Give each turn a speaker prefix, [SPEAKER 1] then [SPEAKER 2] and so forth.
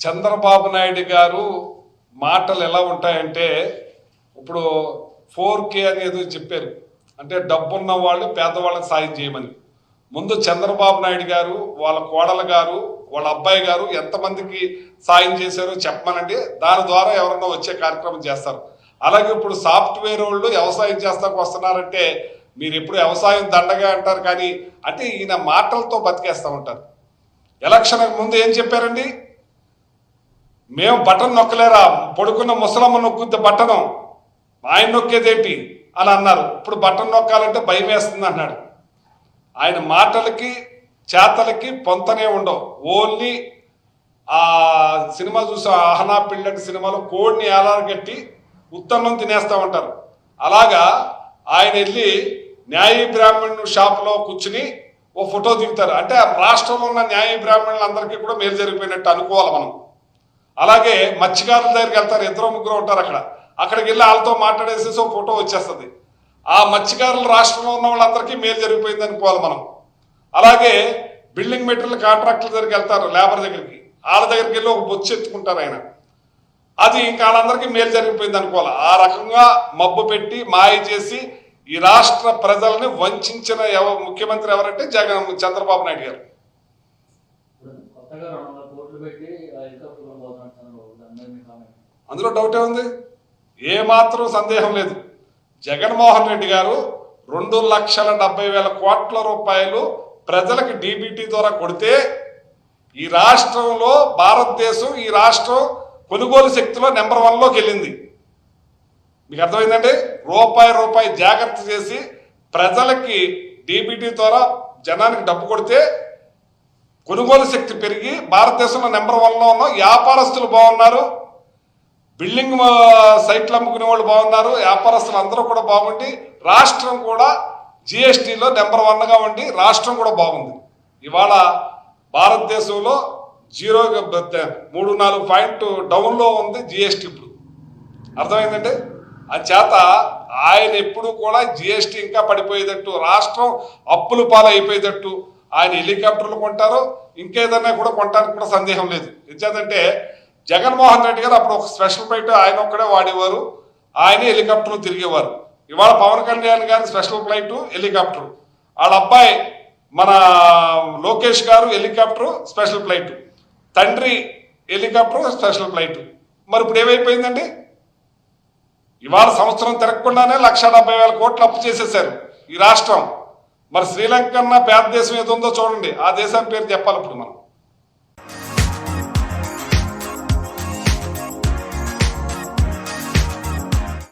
[SPEAKER 1] చంద్రబాబు నాయుడు గారు మాటలు ఎలా ఉంటాయంటే, ఇప్పుడు 4K అనేది చెప్పారు, అంటే డబ్బున్న వాళ్ళు పేదవాళ్ళకి సాయం చేయమని. ముందు చంద్రబాబు నాయుడు గారు, వాళ్ళ కోడలు గారు, వాళ్ళ అబ్బాయి గారు ఎంతమందికి సాయం చేశారో చెప్పమనండి, దాని ద్వారా ఎవరన్నా వచ్చే కార్యక్రమం చేస్తారు. అలాగే ఇప్పుడు సాఫ్ట్వేర్ వాళ్ళు వ్యవసాయం చేస్తాకు వస్తున్నారంటే మీరు ఎప్పుడు వ్యవసాయం దండగా అంటారు, కానీ అంటే ఈయన మాటలతో బతికేస్తూ ఉంటారు. ఎలక్షన్కి ముందు ఏం చెప్పారండి, మేము బటన్ నొక్కలేరా, పడుకున్న ముసలమ్మ నొక్కితే బటను, ఆయన నొక్కేదేంటి అని అన్నారు. ఇప్పుడు బటన్ నొక్కాలంటే భయం వేస్తుంది అన్నాడు. ఆయన మాటలకి చేతలకి పొంతనే ఉండవు. ఓన్లీ ఆ సినిమా చూసి ఆహనా పిల్లటి సినిమాలో కోడిని ఏలారగట్టి ఉత్తన్నం తినేస్తూ ఉంటారు. అలాగా ఆయన వెళ్ళి న్యాయ బ్రాహ్మణు షాప్లో కూర్చుని ఓ ఫోటో దిగుతారు. అంటే రాష్ట్రంలో ఉన్న న్యాయ బ్రాహ్మణులందరికీ కూడా మేలు జరిగిపోయినట్టు అనుకోవాలి మనం. అలాగే మత్స్యకారుల దగ్గరికి వెళ్తారు, 2-3 ఉంటారు అక్కడికి వెళ్ళి వాళ్ళతో మాట్లాడేసేసి ఒక ఫోటో వచ్చేస్తుంది. ఆ మత్స్యకారుల రాష్ట్రంలో ఉన్న వాళ్ళందరికీ మేలు జరిగిపోయింది అనుకోవాలి మనం. అలాగే బిల్డింగ్ మెటీరియల్ కాంట్రాక్టుల దగ్గరికి వెళ్తారు, లేబర్ దగ్గరికి, వాళ్ళ దగ్గరికి వెళ్ళి ఒక బొచ్చు ఎత్తుకుంటారు ఆయన, అది ఇంకా వాళ్ళందరికీ మేలు జరిగిపోయింది అనుకోవాలి. ఆ రకంగా మబ్బు పెట్టి మాయ చేసి ఈ రాష్ట్ర ప్రజల్ని వంచిన ముఖ్యమంత్రి ఎవరంటే చంద్రబాబు నాయుడు గారు. అందులో డౌటే ఉంది, ఏమాత్రం సందేహం లేదు. జగన్మోహన్ రెడ్డి గారు 2,70,000 కోట్ల రూపాయలు ప్రజలకు డీబీటీ ద్వారా కొడితే ఈ రాష్ట్రంలో భారతదేశం, ఈ రాష్ట్రం కొనుగోలు శక్తిలో నెంబర్ 1లోకి వెళ్ళింది. మీకు అర్థమైందండి? రూపాయి జాగ్రత్త చేసి ప్రజలకి డీబీటీ ద్వారా జనానికి డబ్బు కొడితే కొనుగోలు శక్తి పెరిగి భారతదేశంలో నెంబర్ 1లో ఉన్నాం. వ్యాపారస్తులు బాగున్నారు, బిల్డింగ్ సైట్లు అమ్ముకునే వాళ్ళు బాగున్నారు, వ్యాపారస్తులు అందరూ కూడా బాగుండి రాష్ట్రం కూడా జిఎస్టీలో నెంబర్ 1గా ఉండి రాష్ట్రం కూడా బాగుంది. ఇవాళ భారతదేశంలో 3-4 పాయింట్ డౌన్లో ఉంది జిఎస్టీ. ఇప్పుడు అర్థమైందండి? చేత ఆయన ఎప్పుడు కూడా జిఎస్టీ ఇంకా పడిపోయేటట్టు, రాష్ట్రం అప్పుల పాలు అయిపోయేటట్టు ఆయన హెలికాప్టర్లు కొంటారు, ఇంకేదన్నా కూడా కొనడానికి కూడా సందేహం లేదు. ఎందుకంటే జగన్మోహన్ రెడ్డి గారు అప్పుడు ఒక స్పెషల్ ఫ్లైట్ ఆయన ఒక్కడే వాడేవారు, ఆయనే హెలికాప్టర్లు తిరిగేవారు. ఇవాళ పవన్ కళ్యాణ్ గారి స్పెషల్ ఫ్లైట్ హెలికాప్టర్, వాళ్ళ అబ్బాయి మన లోకేష్ గారు హెలికాప్టర్ స్పెషల్ ఫ్లైట్, తండ్రి హెలికాప్టర్ స్పెషల్ ఫ్లైట్. మరి ఇప్పుడు ఏమైపోయిందండి? ఇవాళ సంవత్సరం తిరగకుండానే 1,70,000 కోట్లు అప్పు చేసేసారు ఈ రాష్ట్రం. మరి శ్రీలంక కన్నా పేద దేశం ఏదో ఉందో చూడండి, ఆ దేశం పేరు చెప్పాలి ఇప్పుడు మనం.